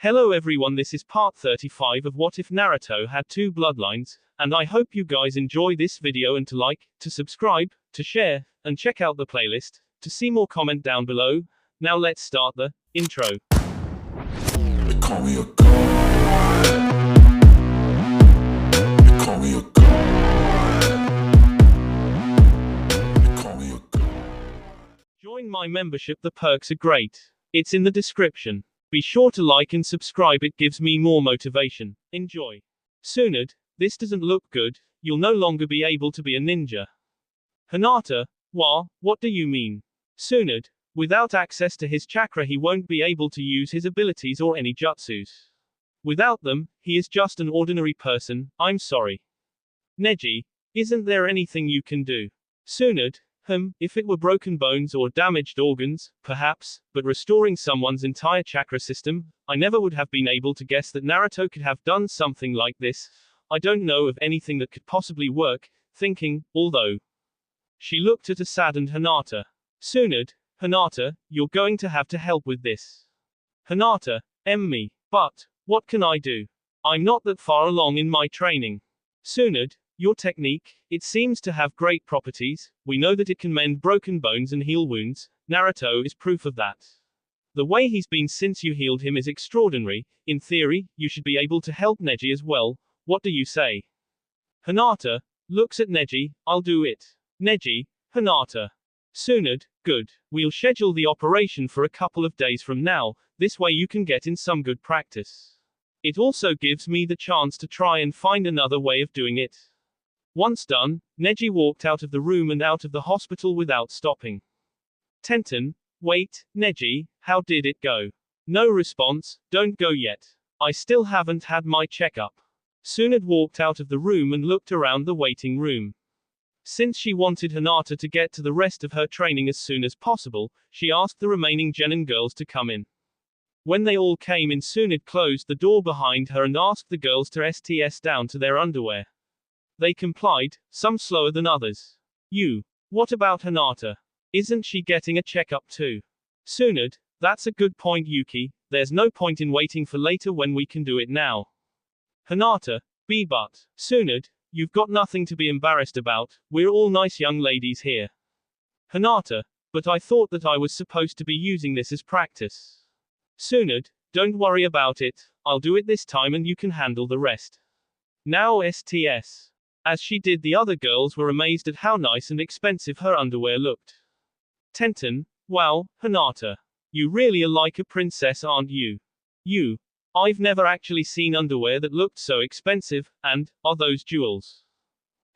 Hello everyone, this is part 35 of What If Naruto Had Two Bloodlines, and I hope you guys enjoy this video and to like, to subscribe, to share, and check out the playlist, to see more comment down below. Now let's start the intro. They call me a god. They call me a god. They call me a god. Join my membership, the perks are great. It's in the description. Be sure to like and subscribe, it gives me more motivation. Enjoy. Tsunade, this doesn't look good, you'll no longer be able to be a ninja. Hinata, what do you mean? Tsunade, without access to his chakra he won't be able to use his abilities or any jutsus. Without them, he is just an ordinary person, I'm sorry. Neji, isn't there anything you can do? Tsunade, if it were broken bones or damaged organs, perhaps, but restoring someone's entire chakra system, I never would have been able to guess that Naruto could have done something like this. I don't know of anything that could possibly work, thinking, although. She looked at a saddened Hinata. Tsunade, Hinata, you're going to have to help with this. Hinata, me. But, what can I do? I'm not that far along in my training. Tsunade, your technique, it seems to have great properties. We know that it can mend broken bones and heal wounds. Naruto is proof of that. The way he's been since you healed him is extraordinary. In theory, you should be able to help Neji as well. What do you say? Hinata looks at Neji. I'll do it. Neji, Hinata. Tsunade, good. We'll schedule the operation for a couple of days from now. This way you can get in some good practice. It also gives me the chance to try and find another way of doing it. Once done, Neji walked out of the room and out of the hospital without stopping. Tenten, wait, Neji, how did it go? No response, don't go yet. I still haven't had my checkup. Tsunade walked out of the room and looked around the waiting room. Since she wanted Hinata to get to the rest of her training as soon as possible, she asked the remaining genin girls to come in. When they all came in, Tsunade closed the door behind her and asked the girls to sts down to their underwear. They complied, some slower than others. What about Hinata? Isn't she getting a checkup too? Tsunade, that's a good point, Yuki. There's no point in waiting for later when we can do it now. Hinata, but. Tsunade, you've got nothing to be embarrassed about. We're all nice young ladies here. Hinata, but I thought that I was supposed to be using this as practice. Tsunade, don't worry about it. I'll do it this time and you can handle the rest. Now sts. As she did, the other girls were amazed at how nice and expensive her underwear looked. Tenten, wow, Hinata. You really are like a princess, aren't you? I've never actually seen underwear that looked so expensive, and, are those jewels?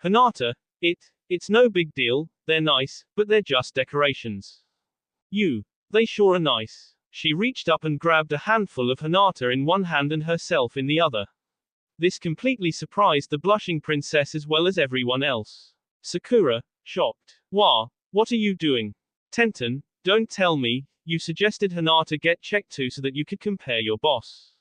Hinata, it's no big deal, they're nice, but they're just decorations. They sure are nice. She reached up and grabbed a handful of Hinata in one hand and herself in the other. This completely surprised the blushing princess as well as everyone else. Sakura, shocked. What are you doing? Tenten, don't tell me, you suggested Hinata get checked too so that you could compare your boss.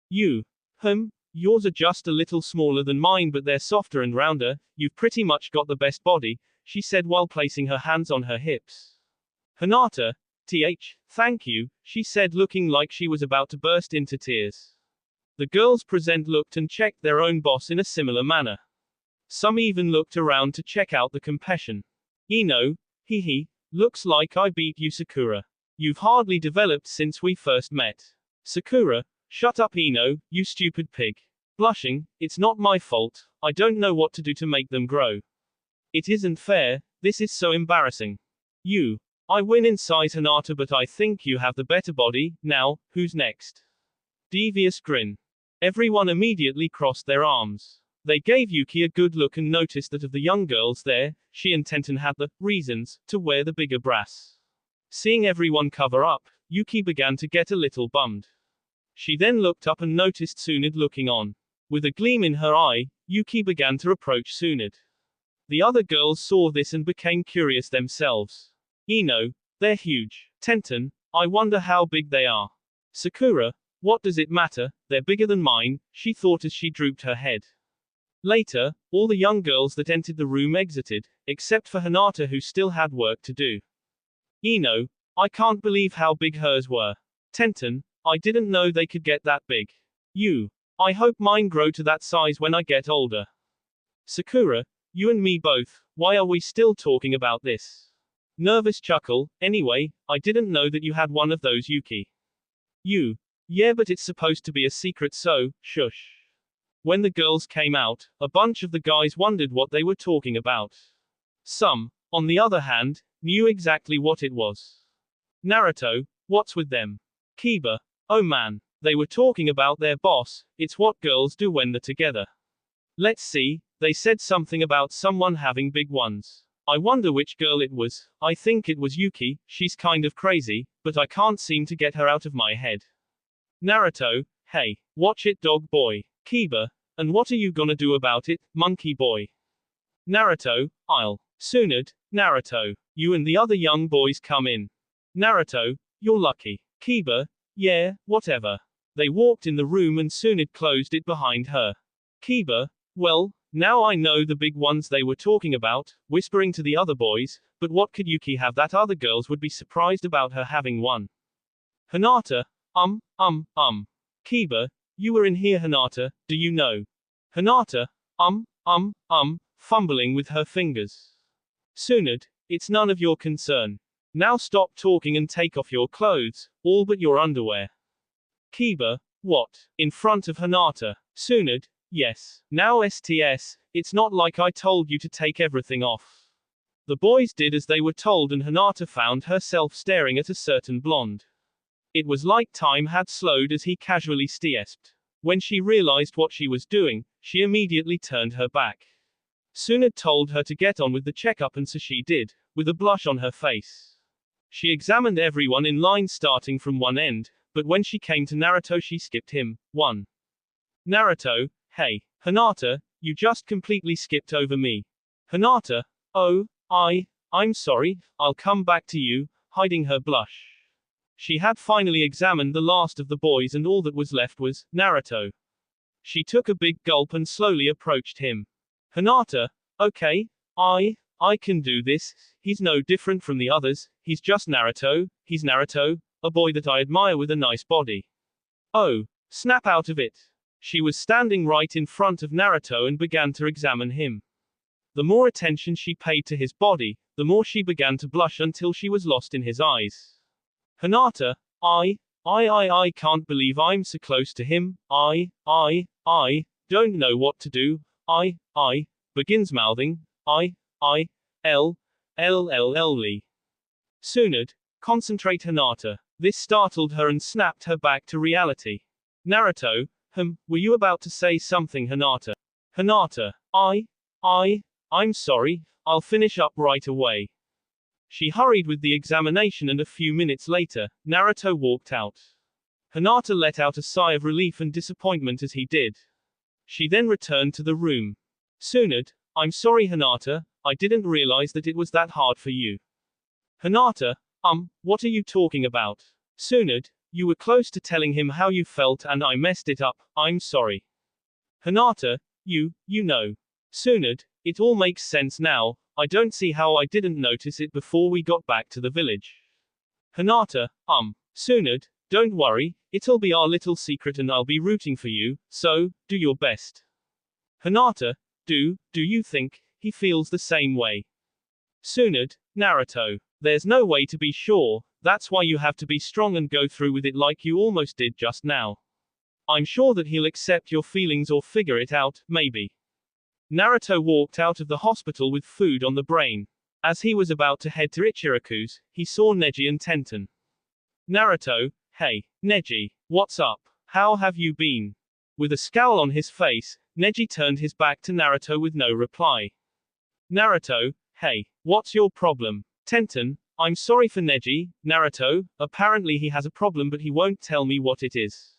Yours are just a little smaller than mine but they're softer and rounder, you've pretty much got the best body, she said while placing her hands on her hips. Hinata, thank you, she said looking like she was about to burst into tears. The girls present looked and checked their own boss in a similar manner. Some even looked around to check out the compassion. Looks like I beat you, Sakura. You've hardly developed since we first met. Sakura, shut up, you stupid pig. Blushing, it's not my fault, I don't know what to do to make them grow. It isn't fair, this is so embarrassing. I win in size, Hinata, but I think you have the better body. Now, who's next? Devious grin. Everyone immediately crossed their arms. They gave Yuki a good look and noticed that of the young girls there, she and Tenten had the reasons to wear the bigger brass. Seeing everyone cover up, Yuki began to get a little bummed. She then looked up and noticed Tsunade looking on. With a gleam in her eye, Yuki began to approach Tsunade. The other girls saw this and became curious themselves. They're huge. Tenten, I wonder how big they are. Sakura, what does it matter, they're bigger than mine, she thought as she drooped her head. Later, all the young girls that entered the room exited, except for Hinata who still had work to do. I can't believe how big hers were. Tenten, I didn't know they could get that big. I hope mine grow to that size when I get older. Sakura, you and me both, why are we still talking about this? Nervous chuckle, anyway, I didn't know that you had one of those Yuki. Yeah, but it's supposed to be a secret, so, shush. When the girls came out, a bunch of the guys wondered what they were talking about. Some, on the other hand, knew exactly what it was. Naruto, what's with them? Kiba, oh man, they were talking about their boss, it's what girls do when they're together. Let's see, they said something about someone having big ones. I wonder which girl it was. I think it was Yuki, she's kind of crazy, but I can't seem to get her out of my head. Naruto, hey, watch it dog boy. Kiba, and what are you gonna do about it, monkey boy? Naruto, I'll. Tsunade, Naruto, you and the other young boys come in. Naruto, you're lucky. Kiba, yeah, whatever. They walked in the room and Tsunade closed it behind her. Kiba, well, now I know the big ones they were talking about, whispering to the other boys, but what could Yuki have that other girls would be surprised about her having one? Hinata, Kiba, you were in here Hinata, do you know? Hinata, fumbling with her fingers. Tsunade, it's none of your concern. Now stop talking and take off your clothes, all but your underwear. Kiba, what? In front of Hinata. Tsunade, yes. Now STS, it's not like I told you to take everything off. The boys did as they were told and Hinata found herself staring at a certain blonde. It was like time had slowed as he casually stiesped. When she realized what she was doing, she immediately turned her back. Tsunade told her to get on with the checkup and so she did, with a blush on her face. She examined everyone in line starting from one end, but when she came to Naruto she skipped him. 1. Naruto, hey, Hinata, you just completely skipped over me. Hinata, oh, I'm sorry, I'll come back to you, hiding her blush. She had finally examined the last of the boys and all that was left was Naruto. She took a big gulp and slowly approached him. Hinata, okay, I can do this, he's no different from the others, he's just Naruto, he's Naruto, a boy that I admire with a nice body. Oh, snap out of it. She was standing right in front of Naruto and began to examine him. The more attention she paid to his body, the more she began to blush until she was lost in his eyes. Hinata, I can't believe I'm so close to him, I don't know what to do, begins mouthing, L. Tsunade, concentrate Hinata. This startled her and snapped her back to reality. Naruto, were you about to say something Hinata? Hinata, I'm sorry, I'll finish up right away. She hurried with the examination and a few minutes later, Naruto walked out. Hinata let out a sigh of relief and disappointment as he did. She then returned to the room. Tsunade, I'm sorry Hinata, I didn't realize that it was that hard for you. Hinata, what are you talking about? Tsunade, you were close to telling him how you felt and I messed it up, I'm sorry. Hinata, you know. Tsunade, it all makes sense now, I don't see how I didn't notice it before we got back to the village. Hinata, Tsunade, don't worry, it'll be our little secret and I'll be rooting for you, so, do your best. Hinata, do you think he feels the same way? Tsunade, Naruto, there's no way to be sure, that's why you have to be strong and go through with it like you almost did just now. I'm sure that he'll accept your feelings or figure it out, maybe. Naruto walked out of the hospital with food on the brain. As he was about to head to Ichiraku's, he saw Neji and Tenten. Naruto, hey, Neji, what's up? How have you been? With a scowl on his face, Neji turned his back to Naruto with no reply. Naruto, hey, what's your problem? Tenten, I'm sorry for Neji, Naruto, apparently he has a problem but he won't tell me what it is.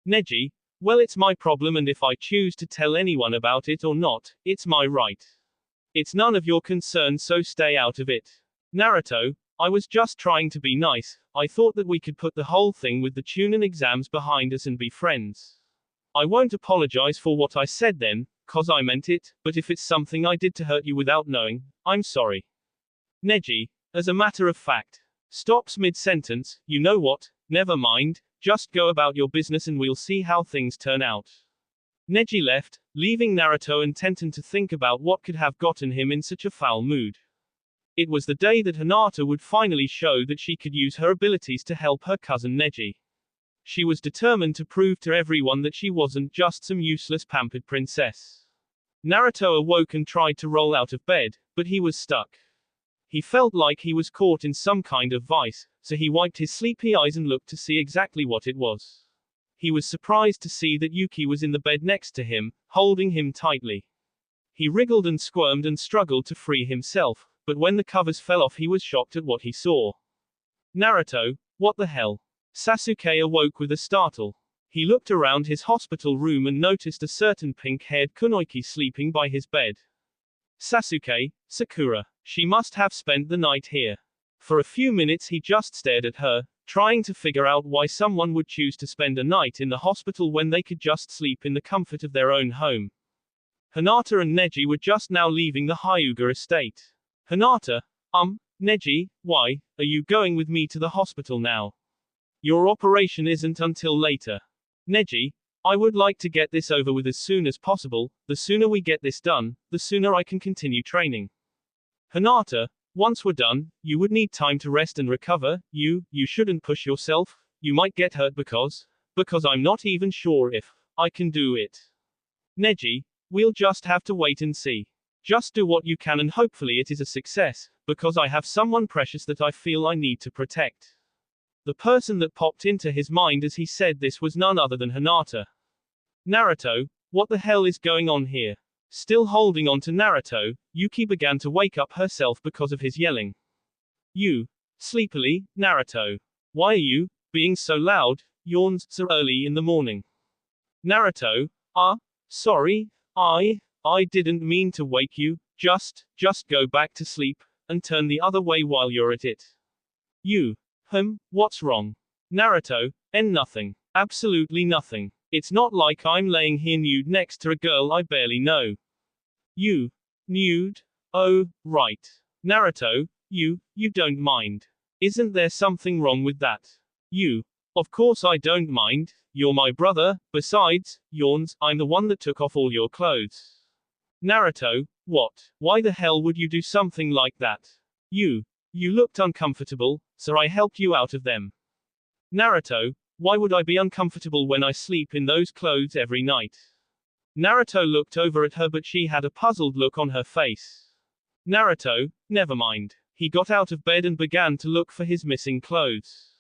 Neji, well it's my problem and if I choose to tell anyone about it or not, it's my right. It's none of your concern so stay out of it. Naruto, I was just trying to be nice, I thought that we could put the whole thing with the Chunin exams behind us and be friends. I won't apologize for what I said then, cause I meant it, but if it's something I did to hurt you without knowing, I'm sorry. Neji, as a matter of fact. Stops mid-sentence, you know what, never mind, Just go about your business and we'll see how things turn out. Neji left, leaving Naruto and Tenten to think about what could have gotten him in such a foul mood. It was the day that Hinata would finally show that she could use her abilities to help her cousin Neji. She was determined to prove to everyone that she wasn't just some useless pampered princess. Naruto awoke and tried to roll out of bed, but he was stuck. He felt like he was caught in some kind of vice, so he wiped his sleepy eyes and looked to see exactly what it was. He was surprised to see that Yuki was in the bed next to him, holding him tightly. He wriggled and squirmed and struggled to free himself, but when the covers fell off he was shocked at what he saw. Naruto, what the hell? Sasuke awoke with a startle. He looked around his hospital room and noticed a certain pink-haired kunoichi sleeping by his bed. Sasuke, Sakura. She must have spent the night here. For a few minutes he just stared at her, trying to figure out why someone would choose to spend a night in the hospital when they could just sleep in the comfort of their own home. Hinata and Neji were just now leaving the Hyuga estate. Hinata, Neji, why are you going with me to the hospital now? Your operation isn't until later. Neji, I would like to get this over with as soon as possible. The sooner we get this done, the sooner I can continue training. Hinata, once we're done, you would need time to rest and recover. You shouldn't push yourself. You might get hurt because I'm not even sure if I can do it. Neji, we'll just have to wait and see. Just do what you can and hopefully it is a success, because I have someone precious that I feel I need to protect. The person that popped into his mind as he said this was none other than Hinata. Naruto, what the hell is going on here? Still holding on to Naruto, Yuki began to wake up herself because of his yelling. You. Sleepily, Naruto. Why are you being so loud? Yawns so early in the morning. Naruto, sorry, I didn't mean to wake you. Just go back to sleep, and turn the other way while you're at it. You. What's wrong? Naruto, nothing. Absolutely nothing. It's not like I'm laying here nude next to a girl I barely know. You. Nude? Oh, right. Naruto, you don't mind. Isn't there something wrong with that? You. Of course I don't mind, you're my brother, besides, yawns, I'm the one that took off all your clothes. Naruto, what? Why the hell would you do something like that? You looked uncomfortable, so I helped you out of them. Naruto, why would I be uncomfortable when I sleep in those clothes every night? Naruto looked over at her but she had a puzzled look on her face. Naruto, never mind. He got out of bed and began to look for his missing clothes.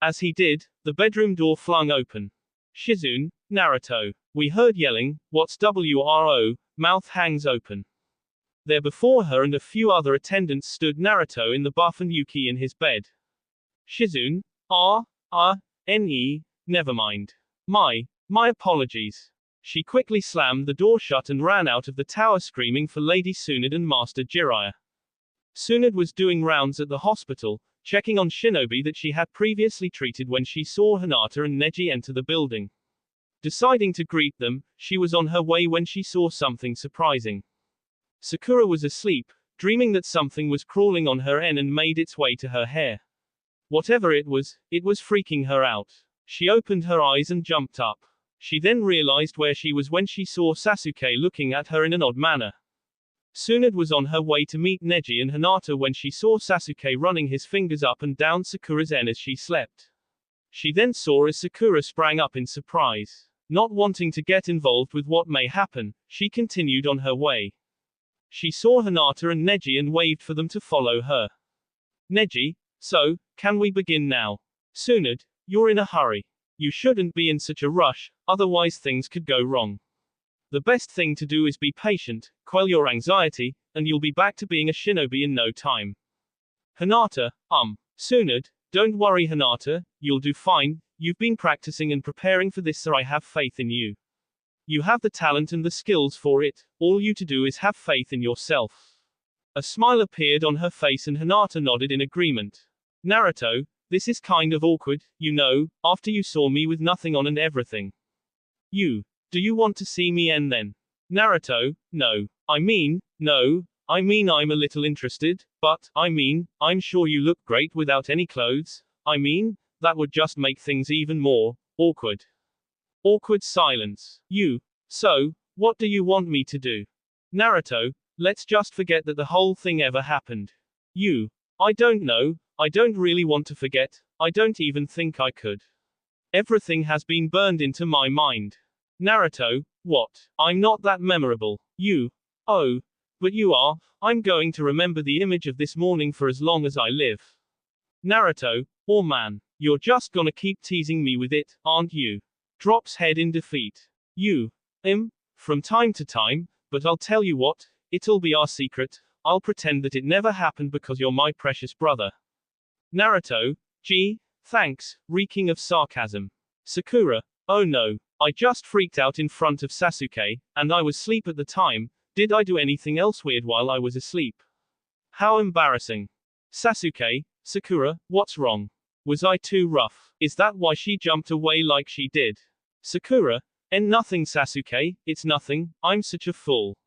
As he did, the bedroom door flung open. Shizune, Naruto. We heard yelling, what's WRO, mouth hangs open. There before her and a few other attendants stood Naruto in the buff and Yuki in his bed. Shizune, never mind. My apologies. She quickly slammed the door shut and ran out of the tower screaming for Lady Tsunade and Master Jiraiya. Tsunade was doing rounds at the hospital, checking on shinobi that she had previously treated when she saw Hinata and Neji enter the building. Deciding to greet them, she was on her way when she saw something surprising. Sakura was asleep, dreaming that something was crawling on her and made its way to her hair. Whatever it was freaking her out. She opened her eyes and jumped up. She then realized where she was when she saw Sasuke looking at her in an odd manner. Tsunade was on her way to meet Neji and Hinata when she saw Sasuke running his fingers up and down Sakura's as she slept. She then saw as Sakura sprang up in surprise. Not wanting to get involved with what may happen, she continued on her way. She saw Hinata and Neji and waved for them to follow her. Neji, so, can we begin now? Tsunade, you're in a hurry. You shouldn't be in such a rush, otherwise things could go wrong. The best thing to do is be patient, quell your anxiety, and you'll be back to being a shinobi in no time. Hinata, Tsunade, don't worry Hinata, you'll do fine, you've been practicing and preparing for this so I have faith in you. You have the talent and the skills for it, all you to do is have faith in yourself. A smile appeared on her face and Hinata nodded in agreement. Naruto, this is kind of awkward, you know, after you saw me with nothing on and everything. Do you want to see me and then? Naruto, no. No, I'm a little interested, but, I'm sure you look great without any clothes. The That would just make things even more awkward. Awkward silence. You. So, what do you want me to do? Naruto, let's just forget that the whole thing ever happened. You. I don't know, I don't really want to forget, I don't even think I could. Everything has been burned into my mind. Naruto, what? I'm not that memorable. You. Oh. But you are, I'm going to remember the image of this morning for as long as I live. Naruto, oh man, you're just gonna keep teasing me with it, aren't you? Drops head in defeat. You. From time to time, but I'll tell you what, it'll be our secret, I'll pretend that it never happened because you're my precious brother. Naruto, gee, thanks, reeking of sarcasm. Sakura, oh no, I just freaked out in front of Sasuke, and I was asleep at the time, did I do anything else weird while I was asleep? How embarrassing. Sasuke, Sakura, what's wrong? Was I too rough? Is that why she jumped away like she did? Sakura, nothing Sasuke, it's nothing, I'm such a fool.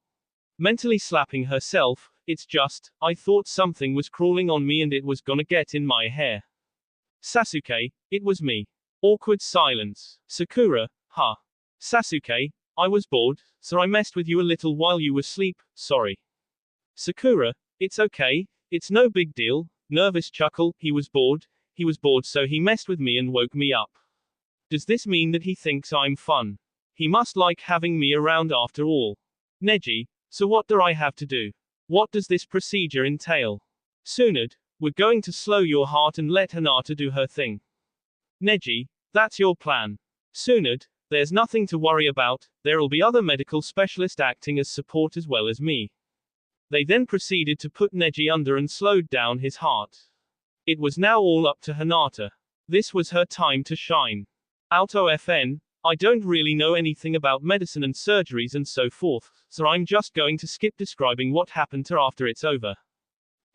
Mentally slapping herself, it's just, I thought something was crawling on me and it was gonna get in my hair. Sasuke, it was me. Awkward silence. Sakura, huh. Sasuke, I was bored, so I messed with you a little while you were asleep, sorry. Sakura, it's okay, it's no big deal, nervous chuckle, he was bored so he messed with me and woke me up. Does this mean that he thinks I'm fun? He must like having me around after all. Neji, so what do I have to do? What does this procedure entail? Tsunade, we're going to slow your heart and let Hinata do her thing. Neji, that's your plan. Tsunade, there's nothing to worry about, there'll be other medical specialists acting as support as well as me. They then proceeded to put Neji under and slowed down his heart. It was now all up to Hinata. This was her time to shine. Auto FN, I don't really know anything about medicine and surgeries and so forth, so I'm just going to skip describing what happened to her after it's over.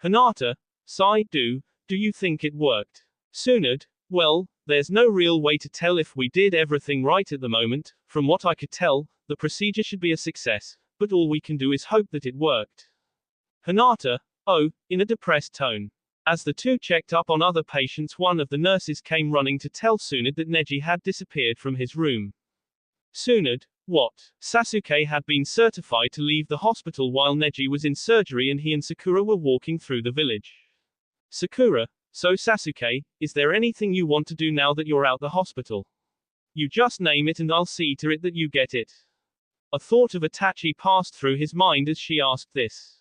Hinata, sigh, do you think it worked? Tsunade, well, there's no real way to tell if we did everything right at the moment, from what I could tell, the procedure should be a success, but all we can do is hope that it worked. Hinata, oh, in a depressed tone. As the two checked up on other patients, one of the nurses came running to tell Tsunade that Neji had disappeared from his room. Tsunade, what? Sasuke had been certified to leave the hospital while Neji was in surgery and he and Sakura were walking through the village. Sakura, so Sasuke, is there anything you want to do now that you're out the hospital? You just name it and I'll see to it that you get it. A thought of Itachi passed through his mind as she asked this.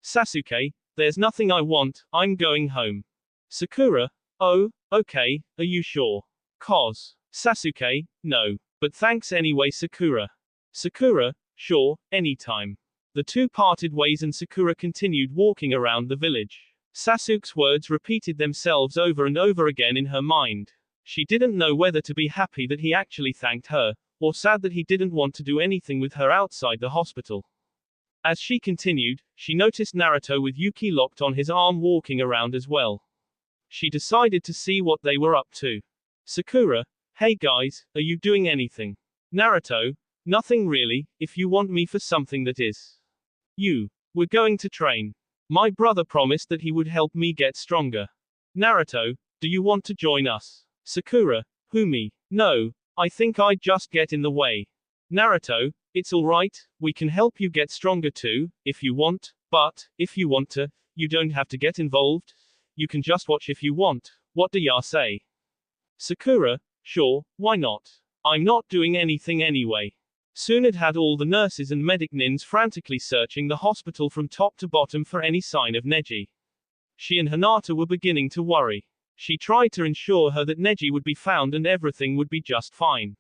Sasuke, there's nothing I want, I'm going home. Sakura, oh, okay, are you sure? Cause. Sasuke, no. But thanks anyway Sakura. Sakura, sure, anytime. The two parted ways and Sakura continued walking around the village. Sasuke's words repeated themselves over and over again in her mind. She didn't know whether to be happy that he actually thanked her, or sad that he didn't want to do anything with her outside the hospital. As she continued, she noticed Naruto with Yuki locked on his arm walking around as well. She decided to see what they were up to. Sakura, hey guys, are you doing anything? Naruto, nothing really, if you want me for something that is. We're going to train. My brother promised that he would help me get stronger. Naruto, do you want to join us? Sakura, who me? No, I think I'd just get in the way. Naruto, it's alright, we can help you get stronger too, if you want, but, if you want to, you don't have to get involved. You can just watch if you want, what do ya say? Sakura, sure, why not? I'm not doing anything anyway. Tsunade had all the nurses and medic nins frantically searching the hospital from top to bottom for any sign of Neji. She and Hinata were beginning to worry. She tried to ensure her that Neji would be found and everything would be just fine.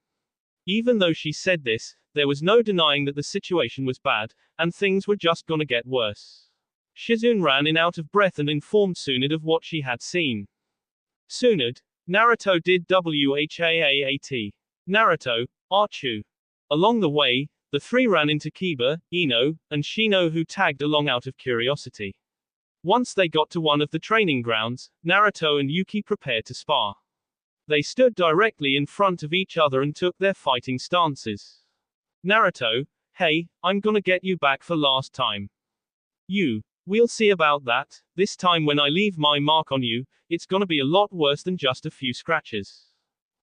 Even though she said this, there was no denying that the situation was bad, and things were just gonna get worse. Shizune ran in out of breath and informed Tsunade of what she had seen. Tsunade, Naruto did WHAAAT. Naruto, Archu. Along the way, the three ran into Kiba, Ino, and Shino who tagged along out of curiosity. Once they got to one of the training grounds, Naruto and Yuki prepared to spar. They stood directly in front of each other and took their fighting stances. Naruto, hey, I'm gonna get you back for last time. We'll see about that. This time when I leave my mark on you, it's gonna be a lot worse than just a few scratches.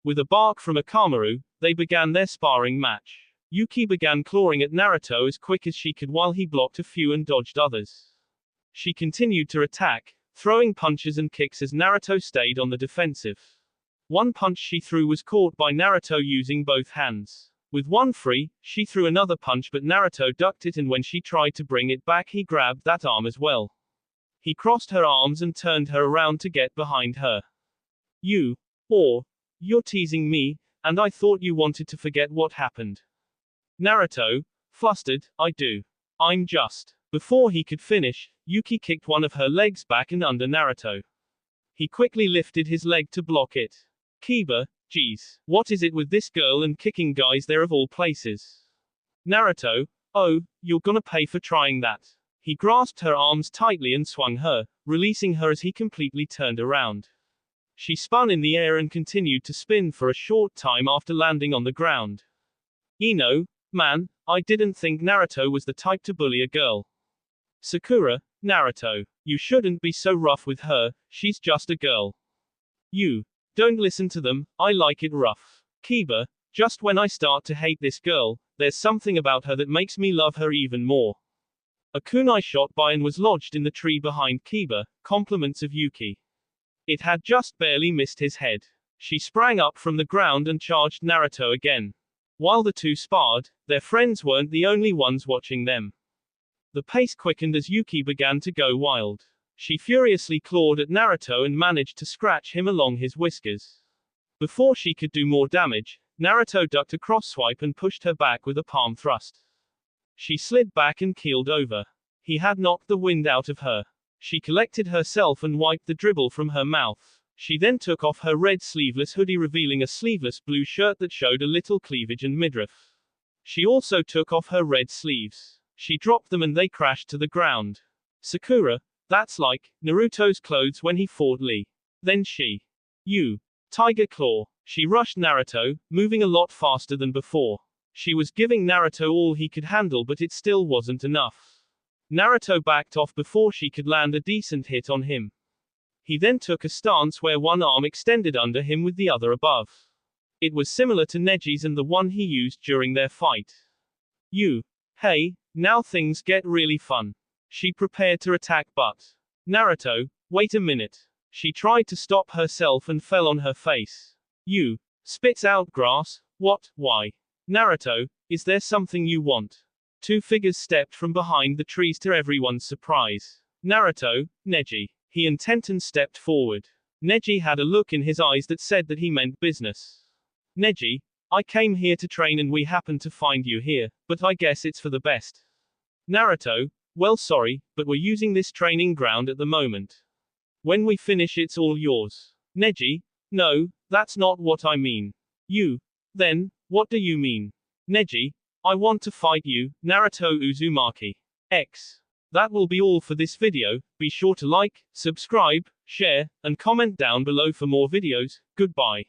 With a bark from Akamaru, they began their sparring match. Yuki began clawing at Naruto as quick as she could while he blocked a few and dodged others. She continued to attack, throwing punches and kicks as Naruto stayed on the defensive. One punch she threw was caught by Naruto using both hands. With one free, she threw another punch but Naruto ducked it, and when she tried to bring it back he grabbed that arm as well. He crossed her arms and turned her around to get behind her. You're teasing me, and I thought you wanted to forget what happened. Naruto, flustered, I do. I'm just. Before he could finish, Yuki kicked one of her legs back and under Naruto. He quickly lifted his leg to block it. Kiba, geez, what is it with this girl and kicking guys there of all places? Naruto, oh, you're gonna pay for trying that. He grasped her arms tightly and swung her, releasing her as he completely turned around. She spun in the air and continued to spin for a short time after landing on the ground. Man, I didn't think Naruto was the type to bully a girl. Sakura, Naruto, you shouldn't be so rough with her, she's just a girl. You don't listen to them, I like it rough. Kiba, just when I start to hate this girl, there's something about her that makes me love her even more. A kunai shot by and was lodged in the tree behind Kiba, compliments of Yuki. It had just barely missed his head. She sprang up from the ground and charged Naruto again. While the two sparred, their friends weren't the only ones watching them. The pace quickened as Yuki began to go wild. She furiously clawed at Naruto and managed to scratch him along his whiskers. Before she could do more damage, Naruto ducked a cross swipe and pushed her back with a palm thrust. She slid back and keeled over. He had knocked the wind out of her. She collected herself and wiped the dribble from her mouth. She then took off her red sleeveless hoodie, revealing a sleeveless blue shirt that showed a little cleavage and midriff. She also took off her red sleeves. She dropped them and they crashed to the ground. Sakura, that's like Naruto's clothes when he fought Lee. Then she. Tiger Claw. She rushed Naruto, moving a lot faster than before. She was giving Naruto all he could handle, but it still wasn't enough. Naruto backed off before she could land a decent hit on him. He then took a stance where one arm extended under him with the other above. It was similar to Neji's and the one he used during their fight. Hey, now things get really fun. She prepared to attack but. Naruto, wait a minute. She tried to stop herself and fell on her face. Spits out grass, what, why? Naruto, is there something you want? Two figures stepped from behind the trees to everyone's surprise. Naruto, Neji. He and Tenten stepped forward. Neji had a look in his eyes that said that he meant business. Neji, I came here to train and we happened to find you here, but I guess it's for the best. Naruto, well sorry, but we're using this training ground at the moment. When we finish it's all yours. Neji, no, that's not what I mean. Then, what do you mean? Neji, I want to fight you, Naruto Uzumaki. X. That will be all for this video. Be sure to like, subscribe, share, and comment down below for more videos. Goodbye.